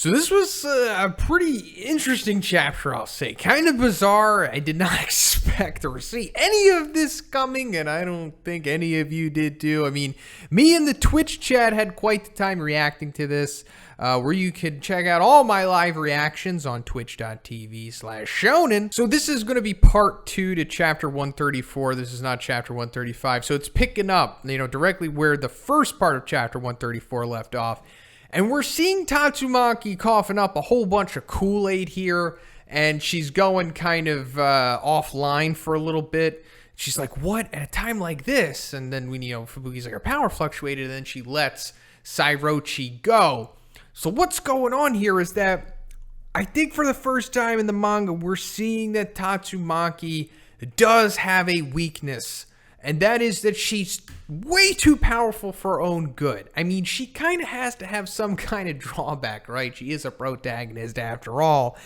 So this was a pretty interesting chapter, I'll say. Kind of bizarre. I did not expect or see any of this coming, and I don't think any of you did too. I mean, me and the Twitch chat had quite the time reacting to this, where you could check out all my live reactions on twitch.tv/shonen. So this is going to be part 2 to chapter 134. This is not chapter 135. So it's picking up, directly where the first part of chapter 134 left off. And we're seeing Tatsumaki coughing up a whole bunch of Kool-Aid here, and she's going kind of offline for a little bit. She's like, what? At a time like this? And then Fubuki's like, her power fluctuated, and then she lets Sairochi go. So what's going on here is that I think for the first time in the manga, we're seeing that Tatsumaki does have a weakness. And that is that she's way too powerful for her own good. I mean, she kind of has to have some kind of drawback, right? She is a protagonist after all.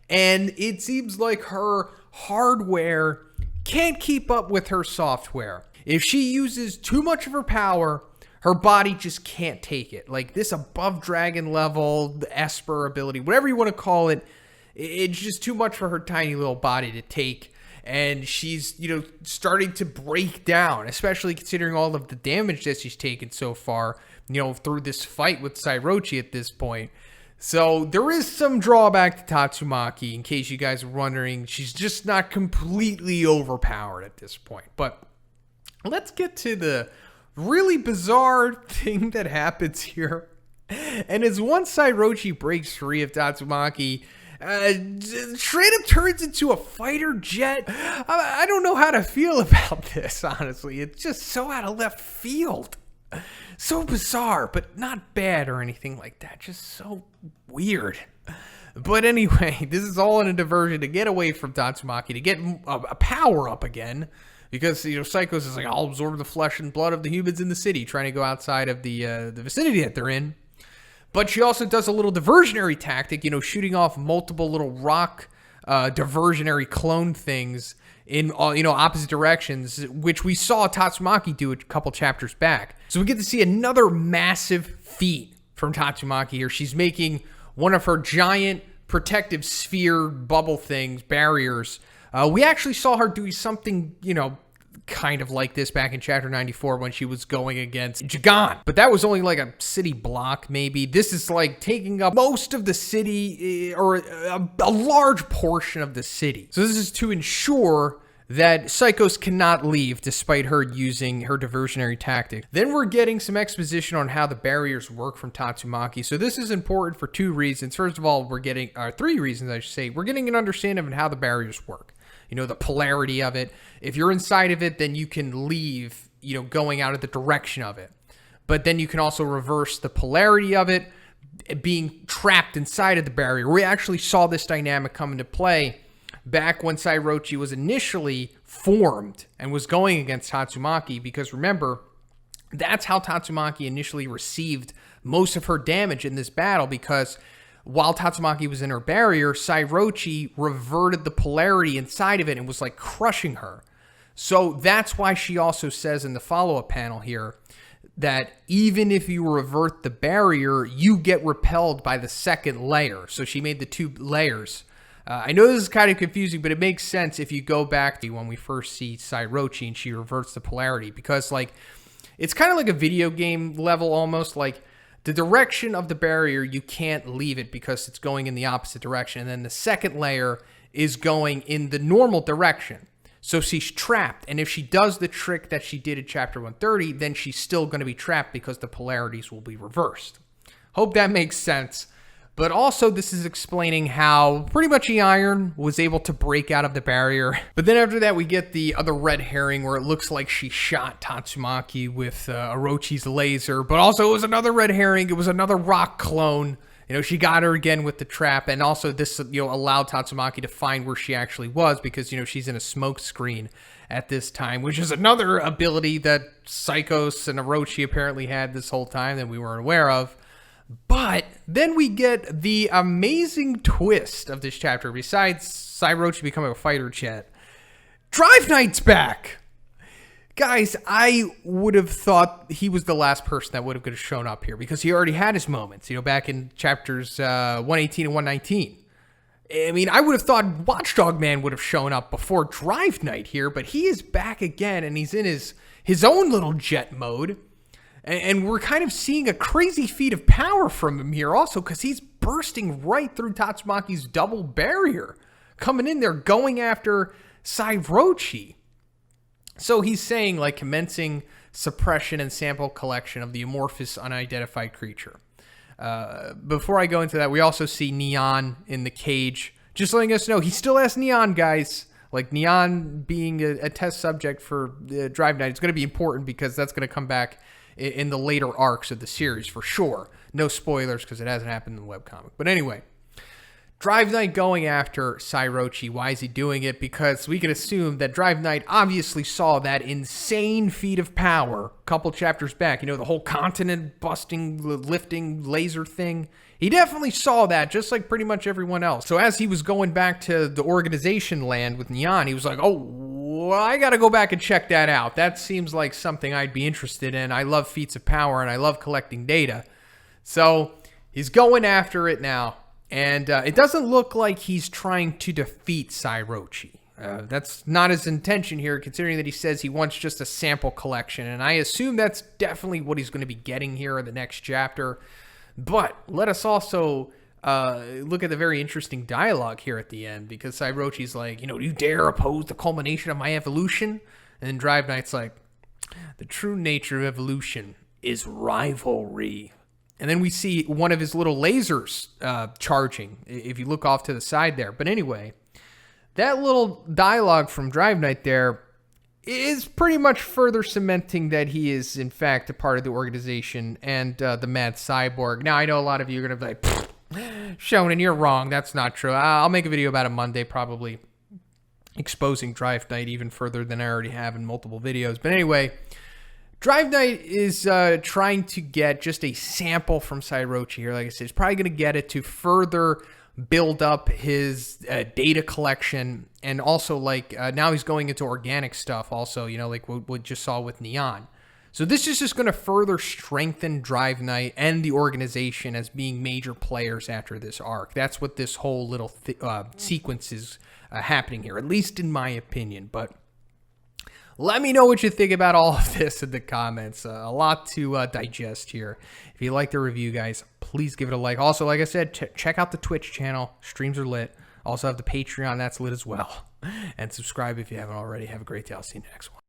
And it seems like her hardware can't keep up with her software. If she uses too much of her power, her body just can't take it. Like this above dragon level, the Esper ability, whatever you want to call it, it's just too much for her tiny little body to take. And she's, starting to break down, especially considering all of the damage that she's taken so far, through this fight with Sairochi at this point. So there is some drawback to Tatsumaki, in case you guys are wondering. She's just not completely overpowered at this point. But let's get to the really bizarre thing that happens here. And as once Sairochi breaks free of Tatsumaki, straight up turns into a fighter jet. I don't know how to feel about this, honestly. It's just so out of left field. So bizarre, but not bad or anything like that. Just so weird. But anyway, this is all in a diversion to get away from Tatsumaki, to get a power up again. Because, Psychos is like, I'll absorb the flesh and blood of the humans in the city, trying to go outside of the vicinity that they're in. But she also does a little diversionary tactic, shooting off multiple little rock diversionary clone things in, opposite directions, which we saw Tatsumaki do a couple chapters back. So we get to see another massive feat from Tatsumaki here. She's making one of her giant protective sphere bubble things, barriers. We actually saw her do something, kind of like this back in chapter 94 when she was going against Jagan. But that was only like a city block, maybe. This is like taking up most of the city, or a large portion of the city. So this is to ensure that Psychos cannot leave despite her using her diversionary tactic. Then we're getting some exposition on how the barriers work from Tatsumaki. So this is important for 2 reasons. First of all, we're getting 3 reasons, I should say. We're getting an understanding of how the barriers work. The polarity of it. If you're inside of it, then you can leave, going out of the direction of it. But then you can also reverse the polarity of it, being trapped inside of the barrier. We actually saw this dynamic come into play back when Sairochi was initially formed and was going against Tatsumaki, because remember, that's how Tatsumaki initially received most of her damage in this battle, because while Tatsumaki was in her barrier, Sairochi reverted the polarity inside of it and was like crushing her. So that's why she also says in the follow-up panel here that even if you revert the barrier, you get repelled by the second layer. So she made the 2 layers. I know this is kind of confusing, but it makes sense if you go back to when we first see Sairochi and she reverts the polarity, because it's kind of like a video game level almost. Like, the direction of the barrier, you can't leave it because it's going in the opposite direction. And then the second layer is going in the normal direction. So she's trapped. And if she does the trick that she did in chapter 130, then she's still going to be trapped because the polarities will be reversed. Hope that makes sense. But also, this is explaining how pretty much the Iron was able to break out of the barrier. But then after that, we get the other red herring where it looks like she shot Tatsumaki with Orochi's laser. But also, it was another red herring. It was another rock clone. She got her again with the trap. And also, this, allowed Tatsumaki to find where she actually was, because, she's in a smoke screen at this time, which is another ability that Psychos and Orochi apparently had this whole time that we weren't aware of. But then we get the amazing twist of this chapter. Besides Sairochi becoming a fighter jet, Drive Knight's back. Guys, I would have thought he was the last person that would have shown up here because he already had his moments, back in chapters 118 and 119. I mean, I would have thought Watchdog Man would have shown up before Drive Knight here, but he is back again, and he's in his own little jet mode. And we're kind of seeing a crazy feat of power from him here also, because he's bursting right through Tatsumaki's double barrier, coming in there, going after Sairochi. So he's saying, like, commencing suppression and sample collection of the amorphous unidentified creature. Before I go into that, we also see Neon in the cage, just letting us know he still has Neon, guys. Like, Neon being a test subject for Drive Knight is going to be important because that's going to come back in the later arcs of the series for sure. No spoilers because it hasn't happened in the webcomic. But anyway, Drive Knight going after Sairochi. Why is he doing it? Because we can assume that Drive Knight obviously saw that insane feat of power a couple chapters back. The whole continent busting, lifting laser thing. He definitely saw that, just like pretty much everyone else. So as he was going back to the organization land with Neon, he was like, oh, I got to go back and check that out. That seems like something I'd be interested in. I love feats of power, and I love collecting data. So he's going after it now. And it doesn't look like he's trying to defeat Sairochi. That's not his intention here, considering that he says he wants just a sample collection. And I assume that's definitely what he's going to be getting here in the next chapter. But let us also look at the very interesting dialogue here at the end, because Sairochi's like, do you dare oppose the culmination of my evolution? And then Drive Knight's like, the true nature of evolution is rivalry. And then we see one of his little lasers charging, if you look off to the side there. But anyway, that little dialogue from Drive Knight there is pretty much further cementing that he is, in fact, a part of the organization and the Mad Cyborg. Now, I know a lot of you are going to be like, Shonen, you're wrong. That's not true. I'll make a video about it Monday, probably exposing Drive Knight even further than I already have in multiple videos. But anyway, Drive Knight is trying to get just a sample from Sairochi here. Like I said, he's probably going to get it to further build up his data collection. And also, like, now he's going into organic stuff also, like what we just saw with Neon. So this is just going to further strengthen Drive Knight and the organization as being major players after this arc. That's what this whole little sequence is happening here, at least in my opinion. But let me know what you think about all of this in the comments. A lot to digest here. If you like the review, guys, please give it a like. Also, like I said, check out the Twitch channel. Streams are lit. Also have the Patreon. That's lit as well. And subscribe if you haven't already. Have a great day. I'll see you next one.